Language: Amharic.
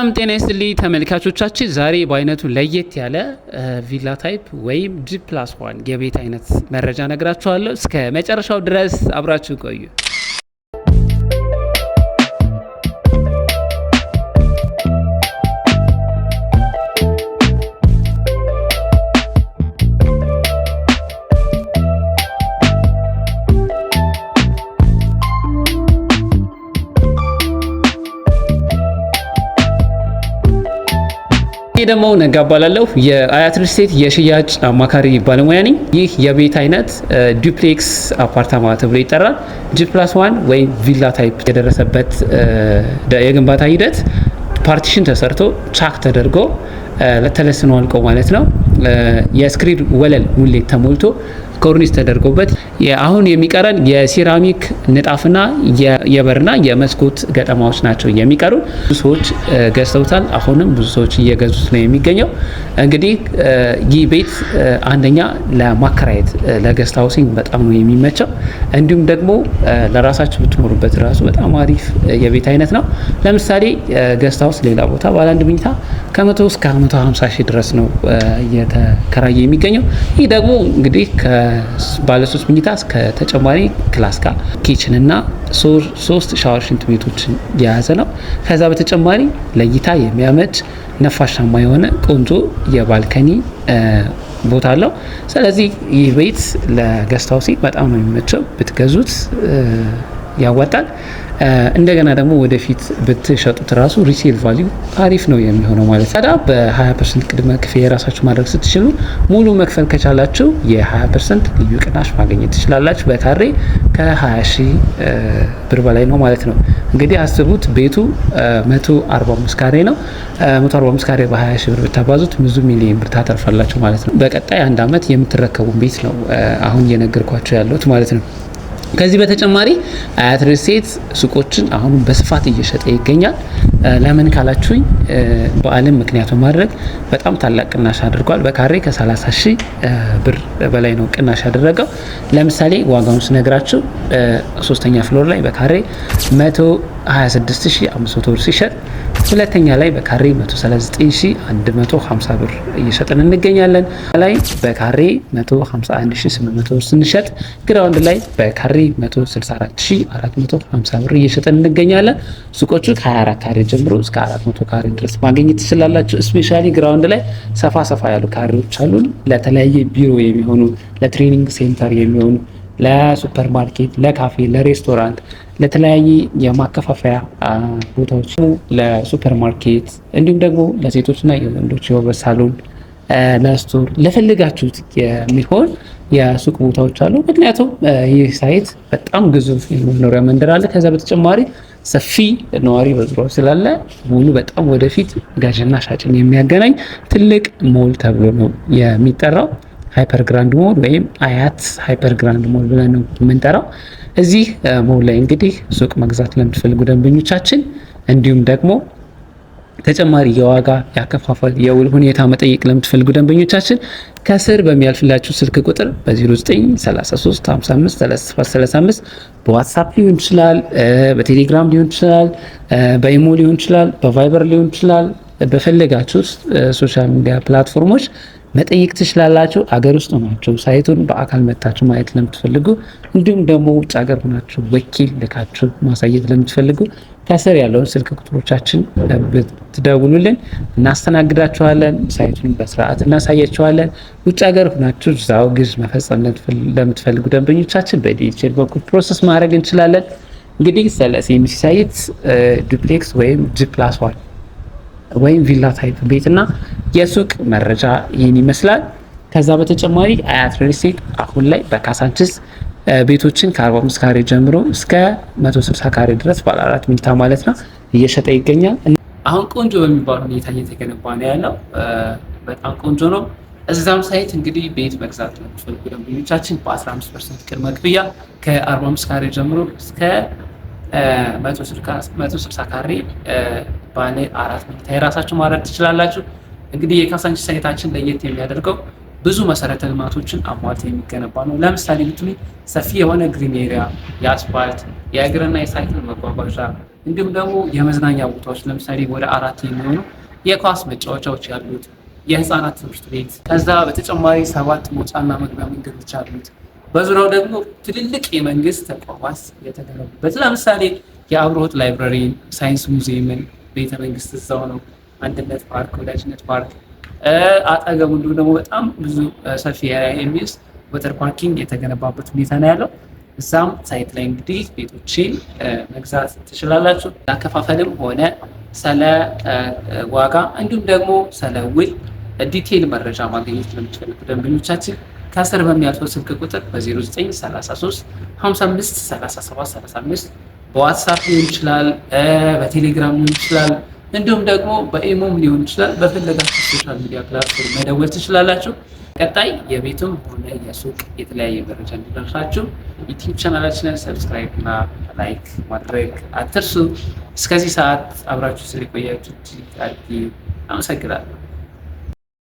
ሰላም ጤና ይስጥልኝ ተመልካቾቻችን፣ ዛሬ በአይነቱ ለየት ያለ ቪላ ታይፕ ወይም G+1 የቤት አይነት መረጃ ነግራችኋለሁ። እስከ መጨረሻው ድረስ አብራችሁ ቆዩ። ይህ ደግሞ ነጋ እባላለሁ። የአያት ሪል ስቴት የሽያጭ አማካሪ ባለሙያ ነኝ። ይህ የቤት አይነት ዱፕሌክስ አፓርታማ ተብሎ ይጠራል። G+1 ወይም ቪላ ታይፕ የደረሰበት የግንባታ ሂደት ፓርቲሽን ተሰርቶ ቻክ ተደርጎ ተለስኖ አልቆ ማለት ነው። የስክሪድ ወለል ሙሌት ተሞልቶ ኮርኒስ ተደርጎበት አሁን የሚቀረን የሴራሚክ ንጣፍና የበርና የመስኮት ገጠማዎች ናቸው የሚቀሩ። ብዙ ሰዎች ገዝተውታል። አሁንም ብዙ ሰዎች እየገዙት ነው የሚገኘው። እንግዲህ ይህ ቤት አንደኛ ለማከራየት ለገስት ሃውሲንግ በጣም ነው የሚመቸው። እንዲሁም ደግሞ ለራሳችሁ ብትኖሩበት ራሱ በጣም አሪፍ የቤት አይነት ነው። ለምሳሌ ገስት ሃውስ ሌላ ቦታ ባለ አንድ መኝታ ከ100 እስከ 150 ሺህ ድረስ ነው እየተከራየ የሚገኘው። ይህ ደግሞ እንግዲህ ባለ 3 መኝታ እስከ ተጨማሪ ክላስ ጋር ኪችን እና 3 ሻወር ሽንት ቤቶችን የያዘ ነው። ከዛ በተጨማሪ ለእይታ የሚያመች ነፋሻማ የሆነ ቆንጆ የባልከኒ ቦታ አለው። ስለዚህ ይህ ቤት ለገስት ሃውሲንግ በጣም ነው የሚመቸው። ብትገዙት ያዋጣል። እንደገና ደግሞ ወደፊት ብትሸጡት ራሱ ሪሴል ቫልዩ አሪፍ ነው የሚሆነው ማለት ነው። ታዲያ በ20% ቅድመ ክፍያ የራሳችሁ ማድረግ ስትችሉ ሙሉ መክፈል ከቻላችሁ የ20% ልዩ ቅናሽ ማግኘት ትችላላችሁ። በካሬ ከ20 ሺህ ብር በላይ ነው ማለት ነው። እንግዲህ አስቡት፣ ቤቱ 145 ካሬ ነው። 145 ካሬ በ20 ሺህ ብር ብታባዙት ብዙ ሚሊዮን ብር ታተርፋላችሁ ማለት ነው። በቀጣይ 1 አመት የምትረከቡ ቤት ነው አሁን እየነገርኳችሁ ያለሁት ማለት ነው። ከዚህ በተጨማሪ አያት ሪል ስቴት ሱቆችን አሁን በስፋት እየሸጠ ይገኛል። ለምን ካላችሁኝ በዓልን ምክንያት በማድረግ በጣም ታላቅ ቅናሽ አድርጓል። በካሬ ከ30 ሺህ ብር በላይ ነው ቅናሽ ያደረገው። ለምሳሌ ዋጋውን ስነግራችሁ 3ኛ ፍሎር ላይ በካሬ 126500 ብር ሲሸጥ፣ ሁለተኛ ላይ በካሬ 139150 ብር እየሸጥን እንገኛለን። ላይ በካሬ 151800 ብር ስንሸጥ፣ ግራውንድ ላይ በካሬ 164450 ብር እየሸጥን እንገኛለን። ሱቆቹ ከ24 ካሬ ጀምሮ እስከ 400 ካሬ ድረስ ማግኘት ትችላላችሁ። ስፔሻሊ ግራውንድ ላይ ሰፋ ያሉ ካሬዎች አሉን። ለተለያየ ቢሮ የሚሆኑ፣ ለትሬኒንግ ሴንተር የሚሆኑ፣ ለሱፐር ማርኬት፣ ለካፌ፣ ለሬስቶራንት፣ ለተለያየ የማከፋፈያ ቦታዎች፣ ለሱፐር ማርኬት እንዲሁም ደግሞ ለሴቶችና የወንዶች የውበት ሳሎን፣ ለስቶር፣ ለፈልጋችሁት የሚሆን የሱቅ ቦታዎች አሉ። ምክንያቱም ይህ ሳይት በጣም ግዙፍ የመኖሪያ መንደር አለ። ከዛ በተጨማሪ ሰፊ ነዋሪ በዙሪያው ስላለ ሙሉ በጣም ወደፊት ገዥና ሻጭን የሚያገናኝ ትልቅ ሞል ተብሎ ነው የሚጠራው። ሃይፐር ግራንድ ሞል ወይም አያት ሃይፐር ግራንድ ሞል ብለን ነው የምንጠራው። እዚህ ሞል ላይ እንግዲህ ሱቅ መግዛት ለምትፈልጉ ደንበኞቻችን እንዲሁም ደግሞ ተጨማሪ የዋጋ ያከፋፈል የውል ሁኔታ መጠየቅ ለምትፈልጉ ደንበኞቻችን ከስር በሚያልፍላችሁ ስልክ ቁጥር በ0933553735 በዋትስአፕ ሊሆን ይችላል፣ በቴሌግራም ሊሆን ይችላል፣ በኢሞ ሊሆን ይችላል፣ በቫይበር ሊሆን ይችላል፣ በፈለጋችሁት ሶሻል ሚዲያ ፕላትፎርሞች መጠየቅ ትችላላችሁ። አገር ውስጥ ሆናችሁ ሳይቱን በአካል መታችሁ ማየት ለምትፈልጉ እንዲሁም ደግሞ ውጭ ሀገር ሆናችሁ ወኪል ልካችሁ ማሳየት ለምትፈልጉ ከስር ያለውን ስልክ ቁጥሮቻችን ብትደውሉልን እናስተናግዳችኋለን። ሳይቱን በስርዓት እናሳያችኋለን። ውጭ ሀገር ሆናችሁ እዛው ግዥ መፈጸም ለምትፈልጉ ደንበኞቻችን በዲጂታል በኩል ፕሮሰስ ማድረግ እንችላለን። እንግዲህ ስለ ሲኤምሲ ሳይት ዱፕሌክስ ወይም G+1 ወይም ቪላ ታይፕ ቤትና የሱቅ መረጃ ይህን ይመስላል። ከዛ በተጨማሪ አያት ሪል ስቴት አሁን ላይ በካሳንችስ ቤቶችን ከ45 ካሬ ጀምሮ እስከ 160 ካሬ ድረስ ባለ 4 መኝታ ማለት ነው እየሸጠ ይገኛል። አሁን ቆንጆ በሚባል ሁኔታ እየተገነባ ነው ያለው። በጣም ቆንጆ ነው። እዛም ሳይት እንግዲህ ቤት መግዛት ለምትፈልጉ ደንበኞቻችን በ15% ቅድመ ክፍያ ከ45 ካሬ ጀምሮ እስከ 160 ካሬ ባለ 4 መኝታ የራሳችሁ ማድረግ ትችላላችሁ። እንግዲህ የካሳንችስ ሳይታችን ለየት የሚያደርገው ብዙ መሰረተ ልማቶችን አሟልቶ የሚገነባ ነው። ለምሳሌ ብትሉ ሰፊ የሆነ ግሪን ኤሪያ፣ የአስፋልት፣ የእግርና የሳይክል መጓጓዣ እንዲሁም ደግሞ የመዝናኛ ቦታዎች ለምሳሌ ወደ 4 የሚሆኑ የኳስ መጫወቻዎች ያሉት የህፃናት ትምህርት ቤት፣ ከዛ በተጨማሪ 7 መውጫና መግቢያ መንገዶች አሉት። በዙሪያው ደግሞ ትልልቅ የመንግስት ተቋማት የተገነቡበት ለምሳሌ የአብርሆት ላይብራሪ፣ ሳይንስ ሙዚየምን፣ ቤተ መንግስት እዛው ነው፣ አንድነት ፓርክ፣ ወዳጅነት ፓርክ አጠገቡ እንዲሁም ደግሞ በጣም ብዙ ሰፊ የሚይዝ ወተር ፓርኪንግ የተገነባበት ሁኔታ ነው ያለው። እዛም ሳይት ላይ እንግዲህ ቤቶችን መግዛት ትችላላችሁ። አከፋፈልም ሆነ ስለ ዋጋ እንዲሁም ደግሞ ስለ ውል ዲቴይል መረጃ ማግኘት ለምትፈልጉ ደንበኞቻችን ከስር በሚያልፈው ስልክ ቁጥር በ0933 55 37 35 በዋትሳፕ ሊሆን ይችላል፣ በቴሌግራም ሊሆን ይችላል፣ እንዲሁም ደግሞ በኢሞም ሊሆን ይችላል። በፈለጋችሁ ሶሻል ሚዲያ ፕላትፎርም መደወል ትችላላችሁ። ቀጣይ የቤቱም ሆነ የሱቅ የተለያየ መረጃ እንዲደርሳችሁ ዩቲዩብ ቻናላችንን ሰብስክራይብ እና ላይክ ማድረግ አትርሱ። እስከዚህ ሰዓት አብራችሁ ስለቆያችሁ እጅግ አመሰግናለሁ።